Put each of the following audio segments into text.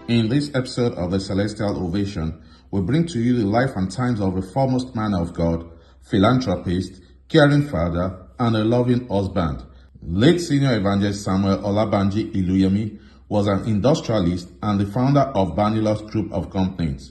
In this episode of the Celestial Ovation, we bring to you the life and times of a foremost man of God, philanthropist, caring father, and a loving husband. Late Senior Evangelist Snr Olabanji Iluyemi was an industrialist and the founder of Banilux Group of Companies.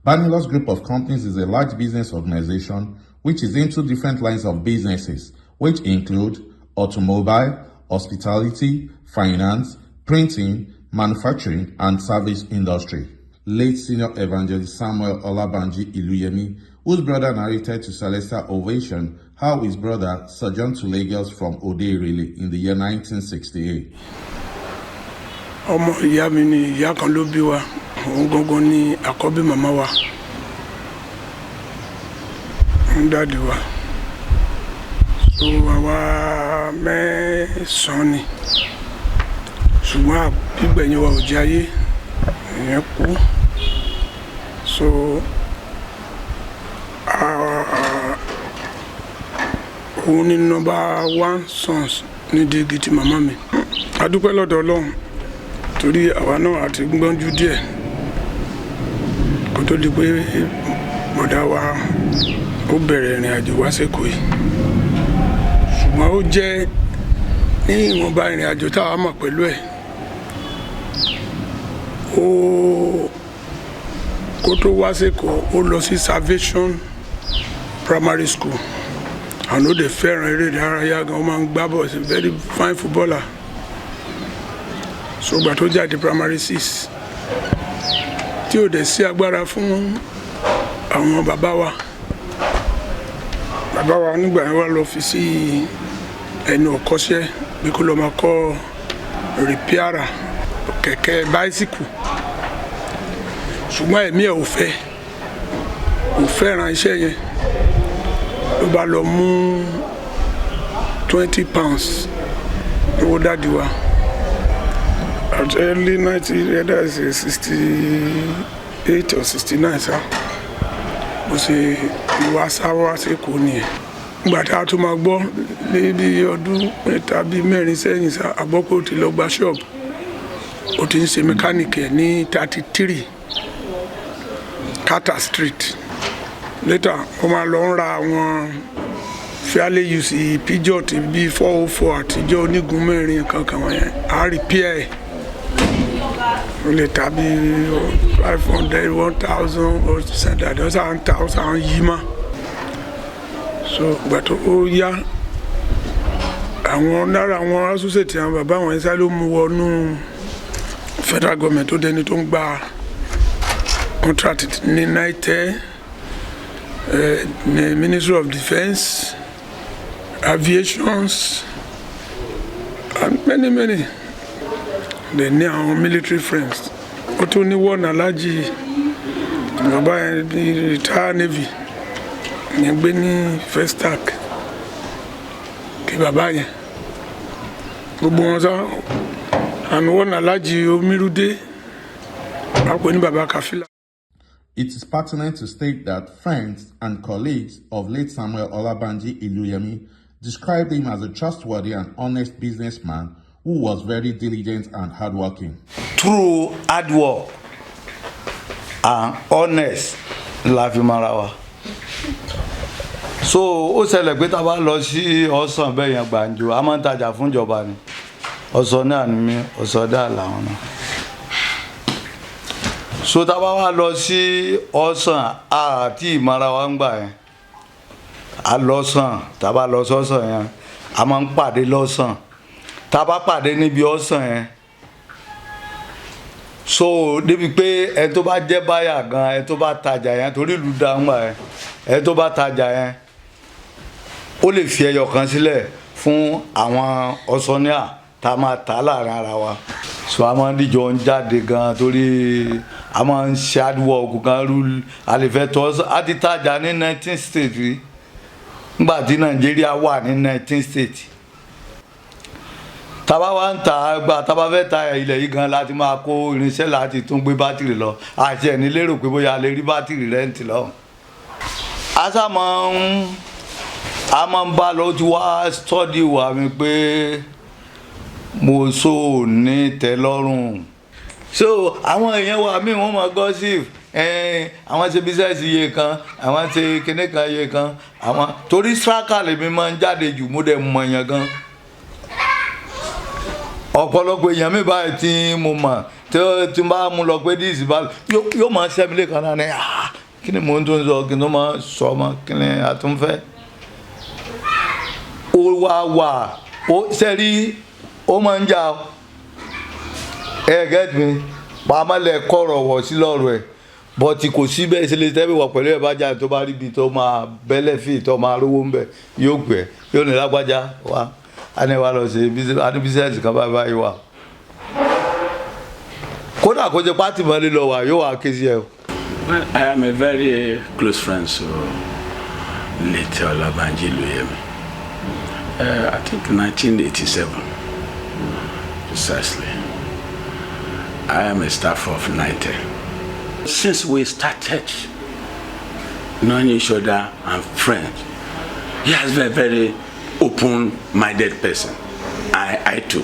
Banilux Group of Companies is a large business organization which is into different lines of businesses, which include automobile, hospitality, finance, printing, manufacturing, and service industry. Late Senior Evangelist Snr Olabanji Iluyemi, whose brother narrated to Celestial Ovation how his brother sojourned to Lagos from Odeirele in the year 1968. Ọmọ ìyá mi ni ìyá kan ló bí wa, òun gangan ni àkọ́bí màmá wa, ń dáàdì wa. So àwa mẹ́sàn-án ni, ṣùgbọ́n àbígbẹ̀yìn wa ò jẹ́ ayé, ìyẹn kú. So òun ni number 1 sons ní dígí ti màmá mi. A dúpẹ́ lọ́dọ̀ Ọlọ́run torí àwa náà àti gbọ́njú díẹ̀ kó tó di pé bọ̀dá wa ó bẹ̀rẹ̀ ìrìn àjò wá s'Èkó yìí. Ṣùgbọ́n ó jẹ́ ní ìwọ̀nba ìrìn àjò táwa mọ̀ pẹ̀lú ẹ̀. Kó tó wá s'Èkó ó lọ sí Salvation Primary School. Àwọn ó dẹ̀ fẹ́ràn eré ìdárayá gan, ó máa ń gbá bọ́ọ̀lù, is a very fine footballer. So gbà tó jáde primary 6 tí ò dẹ̀ sí agbára fún àwọn bàbá wa nígbà yẹn wá lọ fi sí ẹnu ọ̀kọ́ṣẹ́ bí kó lọ máa kọ́ rìpíárà kẹ̀kẹ́ báísíkù, ṣùgbọ́n ẹ̀mí ẹ̀ ò fẹ́ràn iṣẹ́ yẹn. Ló bá lọ mú 20 pounds owó dáàdì wa. At early 90, that is 68 or 69, sir. Mo ṣe ìwà sáwọ́ s'Èkó nìyẹn. Nígbà tí a tún máa gbọ́ níbi ọdún mẹ́ta bíi mẹ́rin sẹ́yìn, sir, a gbọ́ pé ó ti lọ gba ṣọ́ọ̀bù. Ó ti ń ṣe mẹkáníìkì ní 33 Carter Street. Later, ó máa lọ ń ra àwọn fairly used Peugeot bíi 404 àtijọ́ onígun mẹ́rin kankan wọ̀nyẹn. A repair ẹ̀. Ó lè ta bí 500, 1,000 or something. Those are 1,000 yìí mọ́. So ìgbà tó ó yá, àwọn lára àwọn associate àwọn bàbá wọn ẹ̀sán ló mú wọnú federal government tó dẹni tó ń gba contract ní NITE, Ministry of Defence, Aviations, and many. They ní àwọn military friends. Ó tún ní wọ́n aláàjì bàbá yẹn ní retired navy yẹn gbé ní Festac kí bàbá yẹn gbogbo wọn sá àmì wọ́n aláàjì Omírúdé àpò ní bàbá Kàfílà. It is pertinent to state that friends and colleagues of late Snr Olabanji Iluyemi described him as a trustworthy and honest businessman who was very diligent and hardworking. Through hard work and honest la fi mara wa. So ó ṣẹlẹ̀ pé tá a bá lọ sí ọ̀sán bẹ́ẹ̀ yẹn gbàǹjo, a máa ń tajà fún ìjọba ni. Ọ̀sán náà ni mí, ọ̀sán dáa làwọn náà. So tá a bá wá lọ sí ọ̀sán àti ìmọ̀ra wa ń gbà yẹn. A lọ́sàn, tá a bá lọ sọ́sàn yẹn, a máa ń pàdé lọ́sàn. Tá a bá pàdé níbi ọ̀sán yẹn. So débi pé ẹ tó bá jẹ́ báyà gan, ẹ tó bá tajà yẹn torí ìlú dáńgbà yẹn, ẹ tó bá tajà yẹn ó lè fi ẹyọ kan sílẹ̀ fún àwọn ọ̀sánìà tá a máa tà láàrin ara wa. So a máa ń díjọ ń jáde gan torí a máa ń ṣe àdúwọ̀ gan rú àlefẹ́ tó a ti tajà ní 19 states rí nígbà tí Nàìjíríà wà ní 19 states. Tàbá wá ń ta àgbà tàbá fẹ́ ta ilẹ̀ yìí gan láti máa kó irinṣẹ́ láti tún gbé bátìrì lọ àti ẹni lérò pé bóyá lè rí bátìrì rẹ́ǹtì lọ. A máa ń bá lọ tí wá stọ́dì wà mí pé mo so ní tẹ́lọ́rùn so àwọn èèyàn wa míì wọ́n mọ gossip àwọn ṣe business iye kan àwọn ṣe kinní kan iye kan àwọn torí striker lèmi máa ń jáde jù mo dẹ̀ mọ̀ èèyàn gan ọ̀pọ̀lọpọ̀ èèyàn mi báyìí tí mo mọ̀ tí n bá mú lọ pé díìsì bá yóò máa ṣẹ́mi lé kan náà ní kí ni mò ń tún sọ kí ni ó máa sọ ọmọ kí ni àtúnfẹ́ ó wà ó sẹ́rí ó máa ń jà get me pàmòlẹ̀ kọ̀rọ̀ wọ̀ sí lọ́rọ̀ ẹ̀ bọ́tì kò sí bẹ́ẹ̀ ṣe lè tẹ́bí wọ̀ pẹ̀lú ẹ̀ bá jà tó bá rí ibi tó máa bẹ́lẹ̀ fi tó máa rówó ń bẹ̀ yóò pẹ́ yóò ní lágbájá wa a ní wa lọ sí bísíǹsì kan báyìí wà kódà kó jẹ́ pátì mọ́lẹ́ lọ wà yóò wà ké sí ẹ. Well, I am a very close friend to late Olabanji Iluyemi. I think 1987, precisely. I am a staff of 90. Since we started knowing each other and friends, he has been a very open-minded person. I too.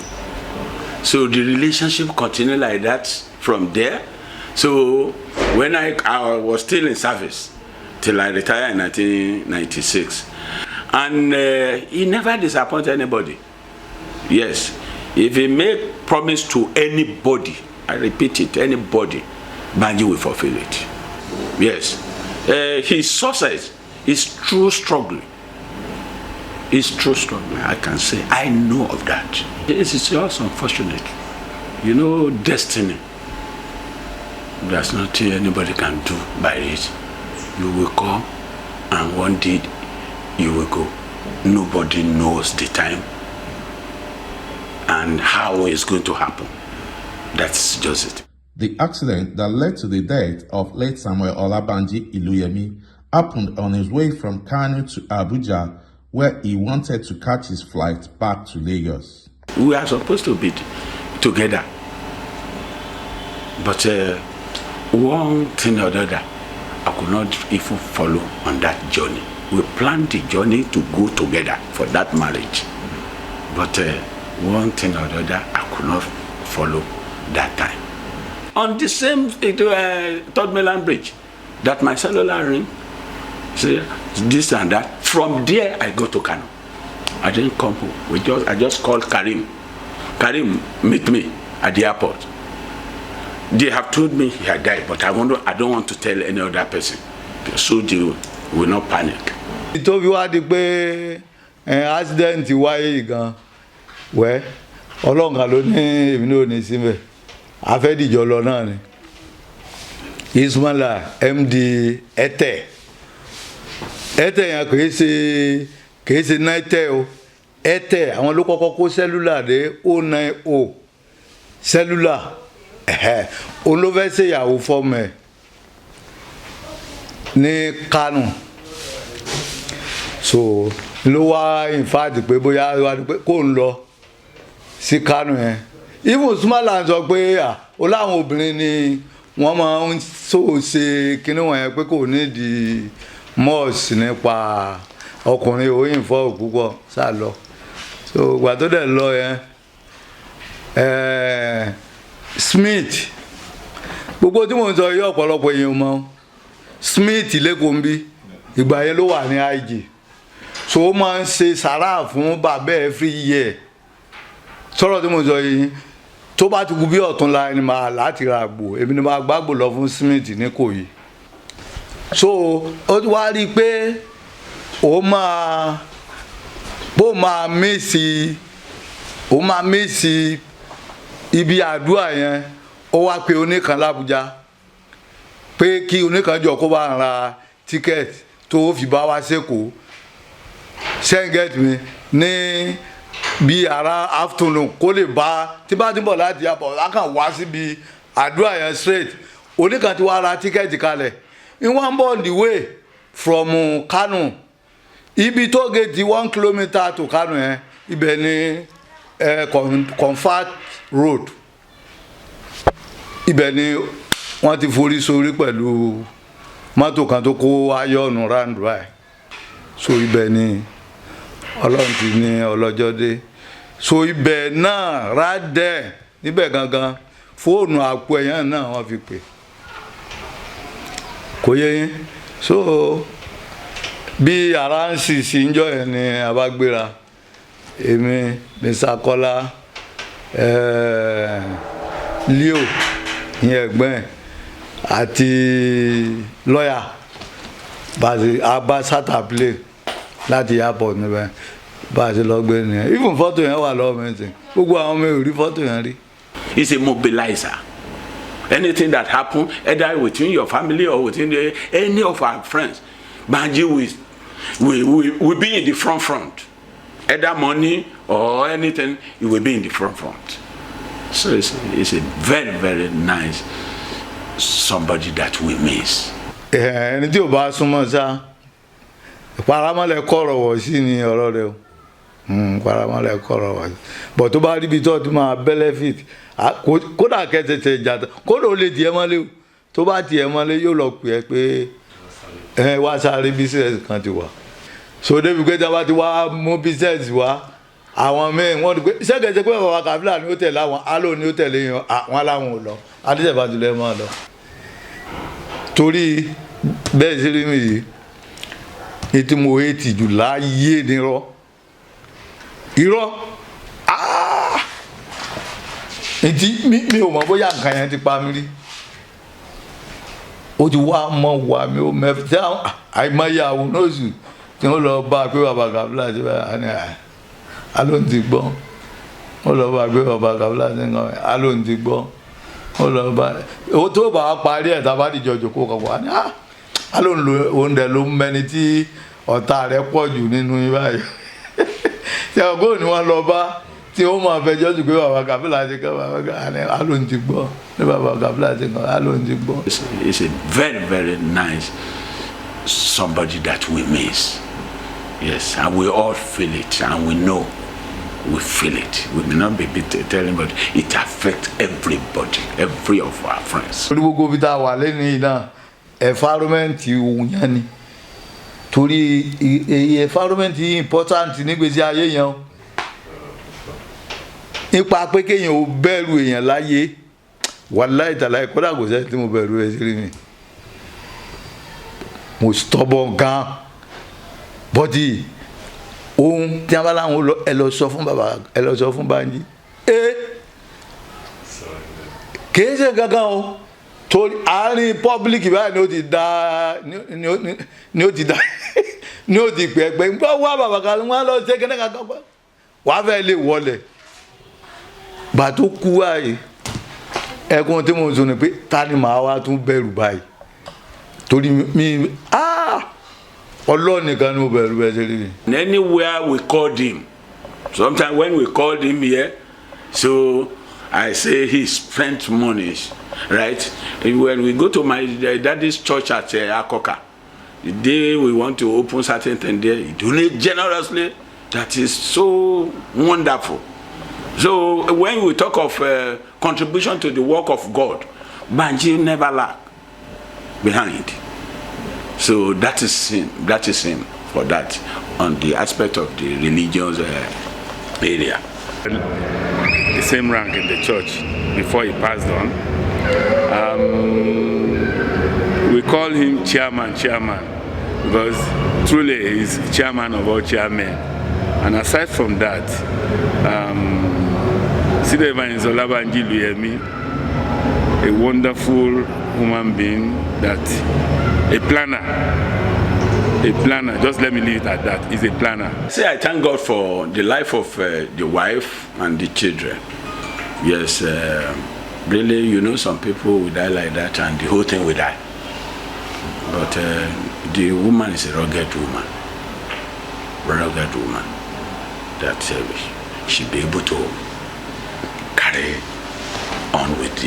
So the relationship continued like that from there. So when I was still in service till I retired in 1996, and he never disappointed anybody. Yes, if he make promise to anybody, I repeat it, anybody, Banji will fulfill it. Yes, his success is true struggling. It's true struggling, I can say. I know of that. It's just unfortunate. You know, destiny. There's nothing anybody can do by it. You will come, and one day you will go. Nobody knows the time and how it's going to happen. That's just it. The accident that led to the death of late Snr Olabanji Iluyemi happened on his way from Kano to Abuja, where he wanted to catch his flight back to Lagos. We are supposed to be together, but one thing or the other, I could not even follow on that journey. We planned the journey to go together for that marriage, but one thing or the other, I could not follow that time. On the same Third Mainland Bridge, that my cellular ring, say this and that. From there, I go to Kano. I didn't come home. I just called Karim. Karim, meet me at the airport. They have told me he had died, but I don't want to tell any other person, so they will not panic. Ìtòbí wá di pé accident wáyé gan wẹ́ ọlọ́ǹkà ló ní èmi náà ní síbẹ̀ afẹ́dìjọ lọ náà ni Ismaila MD ẹ̀tẹ̀ yẹn kìí ṣe náítẹ̀ o ẹ̀tẹ̀ àwọn ló kọ́kọ́ kó sẹ́lúlà dé 090 sẹ́lúlà olófẹ́ ṣèyàwó fọ́ọ̀mù ẹ̀ ní Kánò so ló wá in fact pé bóyá kó ń lọ sí Kánò yẹn even Ismaila sọ pé ó láwọn obìnrin ni wọ́n máa ń ṣe kíní wọ̀nyẹn pé kò ní di mọ́ọ̀sì nípa ọkùnrin òyìn fọ́ púpọ̀ sá lọ so ìgbà tó dẹ̀ lọ yẹn Smith gbogbo tí mò ń sọ yí ọ̀pọ̀lọpọ̀ èèyàn mọ̀ Smith lẹ́kọ̀ọ́ ń bí ìgbà yẹn ló wà ní IG so ó máa ń ṣe sàrà fún bàbá ẹ̀ every year sọ̀rọ̀ tí mò ń sọ yìí tó bá ti kú bí ọ̀tún la ẹni máa láti ra àgbò èmi ni máa gbàgbò lọ fún Smith ní Ìkòyí so ó wá rí i pé ó máa mísì ibi àdúrà yẹn ó wá pe oníkan l'Ábújá pé kí oníkan jọ kó bá ra tíkẹ́ẹ̀tì tó fi bá wá sẹ́kọ̀ọ́ ṣẹ́ńgẹ́t mi ní bí ara afternoon kó lè bá tí bá ti bọ̀ láti yàbọ̀ lákàn wá síbi àdúrà yẹn straight oníkan ti wá ra tíkẹ́ẹ̀tì kalẹ̀ in one on the way from Kano ibi tó gate 1 kilometre to Kano yẹn ibẹ̀ ni Comfort Road ibẹ̀ ni wọ́n ti forí sórí pẹ̀lú mọ́tò kan tó kó ayọ́nù round by so ibẹ̀ ni Ọlọ́run ti ní ọlọ́jọ́ dé so ibẹ̀ náà rádẹ́ níbẹ̀ gangan fóònù àpò ẹ̀yàn náà wọ́n fi pè kò yé yín so bí ara ń sì sí ń jọ yẹn ni a bá gbéra èmi Mr. Kọ́lá Leo ìyẹn ẹ̀gbọ́n ẹ̀ àti lọ́yà bá sátà play láti airport níbẹ̀ bá a ṣe lọ gbé nìyẹn even fọ́tò yẹn wà lọ́wọ́ mi sìn gbogbo àwọn ọmọ ò rí fọ́tò yẹn rí. He's a mobilizer. Anything that happen, either within your family or within any of our friends, Banji will be in the front. Either money or anything, it will be in the front. So it's a very, very nice somebody that we miss. Ẹni tí ò bá súnmọ́ sá paramọ́lẹ̀ kọ̀rọ̀ wọ̀ sí ni ọ̀rọ̀ rẹ̀ o paramọ́lẹ̀ kọ̀rọ̀ wọ̀ sí bọ̀ tó bá rí ibi tó ti máa benefit kódà kẹtẹtẹ ìjàdá kódà ó lè tiẹ̀ mọ́lé o tó bá tiẹ̀ mọ́lé yóò lọ pè é pé wá sáré business kan ti wà so débi pé tí a bá ti wá mú business wá àwọn míì wọ́n ti pé ṣẹ́gẹ̀ẹ́sẹ̀ pé bàbá Kàfílà ni ó tẹ̀lé àwọn alo ni ó tẹ̀lé yan àwọn aláwọn ò lọ adéṣèbàtúlẹ̀ máa lọ torí bẹ́ẹ̀ sí rí mi yìí ní tí mo hé tìjú láyé nírọ́ irọ́ mi ò mọ̀ bóyá nǹkan yẹn ti pa mí rí ó ti wá mọ́ wà mí ó mẹ́fẹ́ tí àìmọye àwọn oṣù tí wọ́n lọ bá pé bàbá Kàfílà ti bá ní alóhùn ti gbọ́ wọ́n lọ bá pé bàbá Kàfílà ti ń kọ́ alóhùn ti gbọ́ wọ́n lọ bá owó tó bá parí ẹ̀ tábà dìjọ jòkó kọ̀ọ̀kan ní alóhùn oúnjẹ ló ń mẹ́ni tí ọ̀tá rẹ̀ pọ̀ jù nínú yín báyìí tí ọgọ́ ni wọ́n lọ bá tí ó máa fẹjọ́ jù pé bàbá Kàfílà ti kọ́ bàbá Kàfílà alóhùn ti gbọ́ ní bàbá Kàfílà ti kọ́ alóhùn ti gbọ́. It's a very, very nice somebody that we miss. Yes, and we all feel it, and we know we feel it. We may not be telling, but it affects everybody, every of our friends. Torí gbogbo bí tá a wà lẹ́nu yìí náà environment òun yẹn ni torí environment yìí important nígbèsí ayé yẹn nípa pé kéèyàn ò bẹ̀rù èèyàn láyé wàláhì tàláhì kódà kò sẹ́ni tí mo bẹ̀rù ẹ̀ sí rí mi mo stubborn gan bọ́dì ohun tí a bá láwọn ẹ lọ sọ fún bàbá ẹ lọ sọ fún Banji kìí ṣe gangan o torí àárín public báyìí ni ó ti dá ni ó ti dá ni ó ti pẹ́ pẹ́ nígbà wá bàbá kan wọ́n lọ ṣe kẹ́kẹ́ kankan pẹ́ wàá fẹ́ lè wọlé gbà tó kú báyìí ẹkùn tí mo sọ ni pé ta ni màá wá tún bẹ̀rù báyìí torí mi Ọlọ́run nìkan ni mo bẹ̀rù ẹ̀ ṣe rí. Anywhere we called him, sometimes when we called him here, so I say he spent money, right? When we go to my daddy's church at Akoka, the day we want to open certain things there, he donated generously. That is so wonderful. So when we talk of contribution to the work of God, Banji never lack behind. So that is him for that on the aspect of the religious area. The same rank in the church before he passed on. We call him chairman because truly he's chairman of all chairmen. And aside from that, Snr Evang Olabanji Iluyemi, a wonderful human being, a planner, just let me leave it at that. He's a planner. Say I thank God for the life of the wife and the children. Yes, really, you know, some people will die like that and the whole thing will die. But the woman is a rugged woman. That she'll be able to carry on with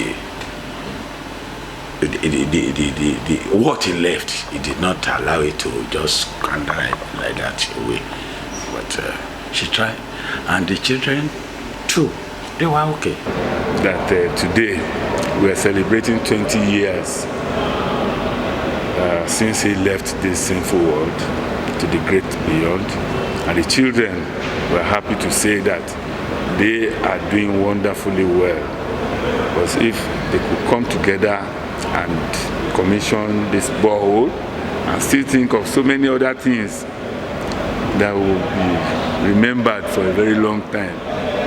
what he left. He did not allow it to just squander like that away. But she tried, and the children too, they were okay. That today we are celebrating 20 years since he left this sinful world to the great beyond, and the children were happy to say that they are doing wonderfully well. Because if they could come together and commission this borehole and still think of so many other things that will be remembered for a very long time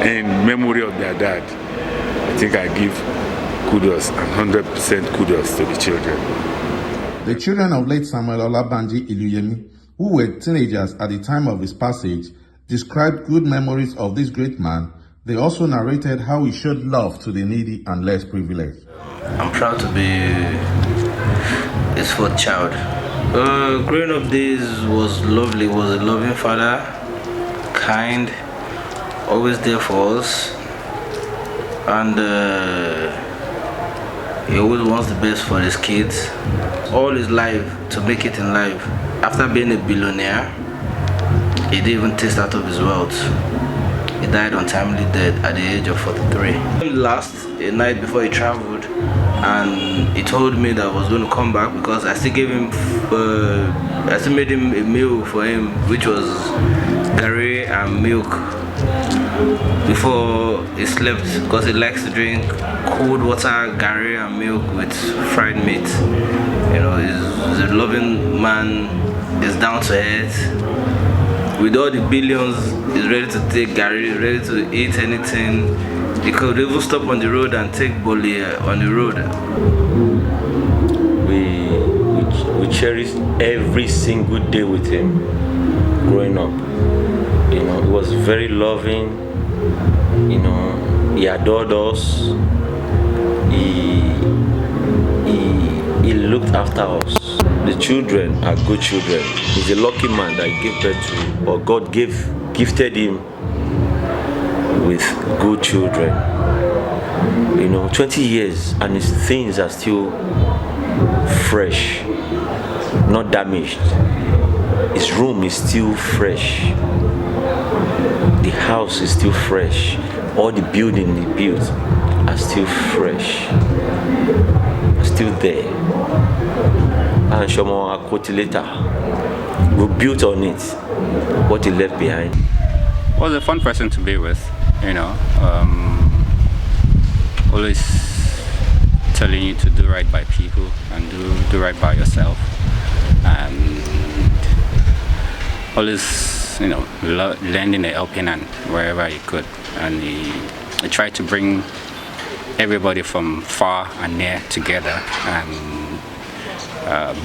in memory of their dad, I think I give kudos and 100% kudos to the children. The children of late Snr Olabanji Iluyemi, who were teenagers at the time of his passage, described good memories of this great man. They also narrated how he showed love to the needy and less privileged. I'm proud to be his fourth child. Growing up days was lovely. Was a loving father, kind, always there for us, and he always wants the best for his kids. All his life to make it in life. After being a billionaire, he didn't even taste out of his wealth. He died untimely death at the age of 43. Last a night before he traveled, and he told me that I was going to come back because I still gave him, I still made him a meal for him, which was curry and milk before he slept, because he likes to drink cold water, curry and milk with fried meat. You know, he's a loving man, he's down to earth. With all the billions, he's ready to take curry, ready to eat anything. He could even stop on the road and take bully on the road. We cherished every single day with him growing up. You know, he was very loving. You know, he adored us. He looked after us. The children are good children. He's a lucky man that gave birth to, or God gifted him with good children. You know, 20 years and his things are still fresh, not damaged. His room is still fresh. The house is still fresh. All the building he built are still fresh, still there. And Shomo Akoti later, we built on it, what he left behind. Was a fun person to be with, you know, always telling you to do right by people and do right by yourself, and always, you know, lending a helping hand wherever he could, and he tried to bring everybody from far and near together and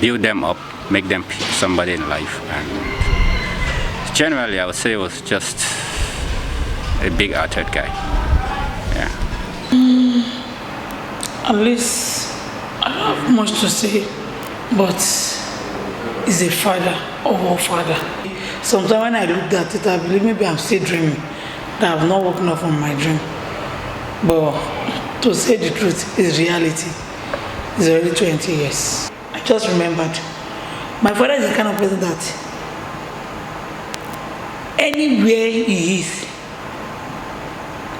build them up, make them somebody in life. And generally I would say it was just a big-hearted guy. Yeah. At least I don't have much to say, but he's a father of all father. Sometimes when I look at it, I believe maybe I'm still dreaming, that I've not woken up from my dream. But to say the truth is reality. It's already 20 years. I just remembered, my father is the kind of person that anywhere he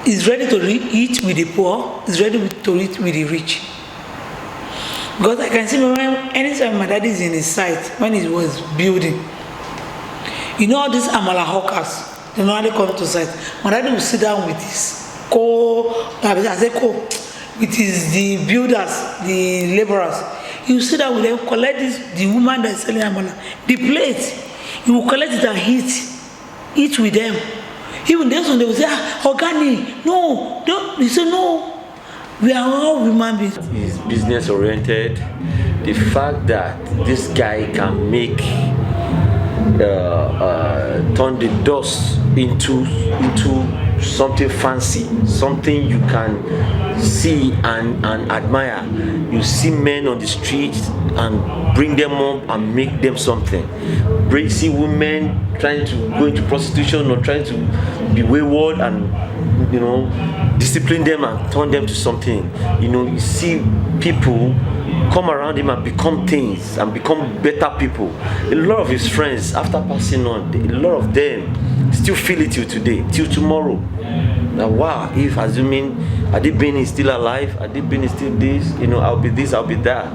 is ready to eat with the poor, is ready to eat with the rich. Because I can see anytime my daddy is in his site, when he was building, you know all these amala hawkers, they normally come to site. My daddy will sit down with his with the builders, the laborers. He will sit down with them, collect the woman that is selling amala, the plate. He will collect it and eat with them. Even those when they will say, Organi, no, don't. He said, no, we are all human beings. He's business oriented. The fact that this guy can make turn the dust into something fancy, something you can see and admire. You see men on the streets and bring them up and make them something. See women trying to go into prostitution or trying to be wayward and, you know, discipline them and turn them to something. You know, you see people come around him and become things and become better people. A lot of his friends, after passing on, a lot of them still feel it till today, till tomorrow. Now, wow, if assuming Adibin is still alive, Adibin is still this, you know, I'll be this, I'll be that.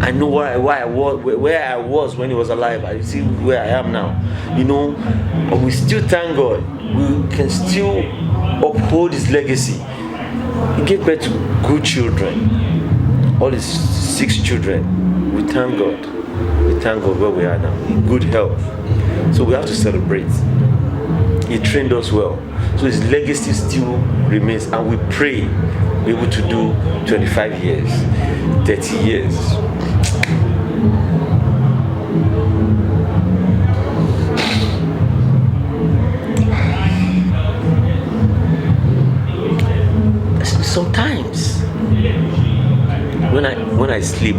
I know where I was when he was alive. I see where I am now. You know, we still thank God. We can still uphold his legacy. He gave birth to good children. All his 6 children. We thank God. We thank God where we are now, in good health. So we have to celebrate. He trained us well. So his legacy still remains, and we pray we're able to do 25 years, 30 years. Sometimes when I sleep,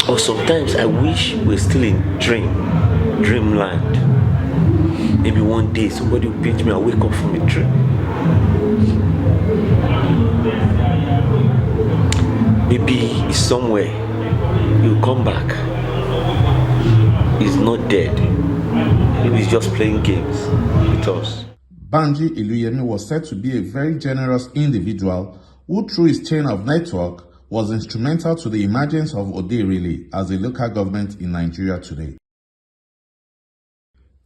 or sometimes I wish we're still in dreamland. Maybe one day somebody will pinch me and wake up from a dream. Maybe he's somewhere, he'll come back. He's not dead. Maybe he's just playing games with us. Banji Iluyemi was said to be a very generous individual who, through his chain of network, was instrumental to the emergence of Oderele as a local government in Nigeria today.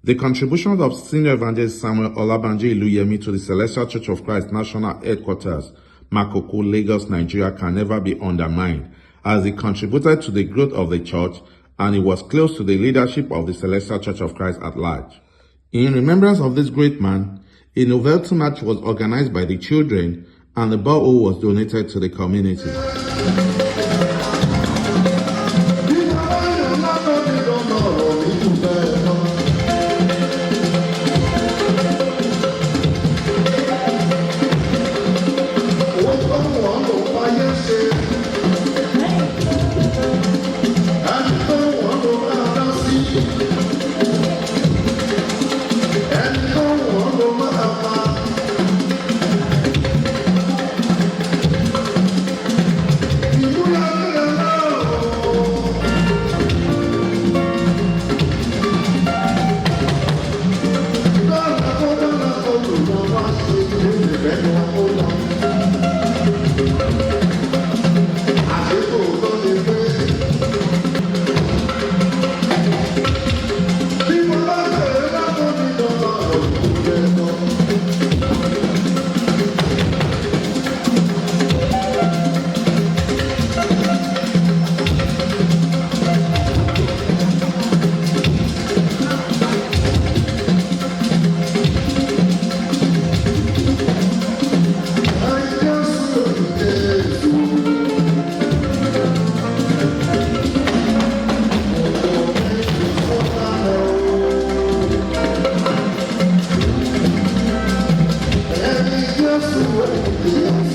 The contributions of Senior Evangelist Snr Olabanji Iluyemi to the Celestial Church of Christ National Headquarters, Makoko, Lagos, Nigeria, can never be undermined, as he contributed to the growth of the church and he was close to the leadership of the Celestial Church of Christ at large. In remembrance of this great man, a novelty match was organized by the children and the borehole was donated to the community. Yes,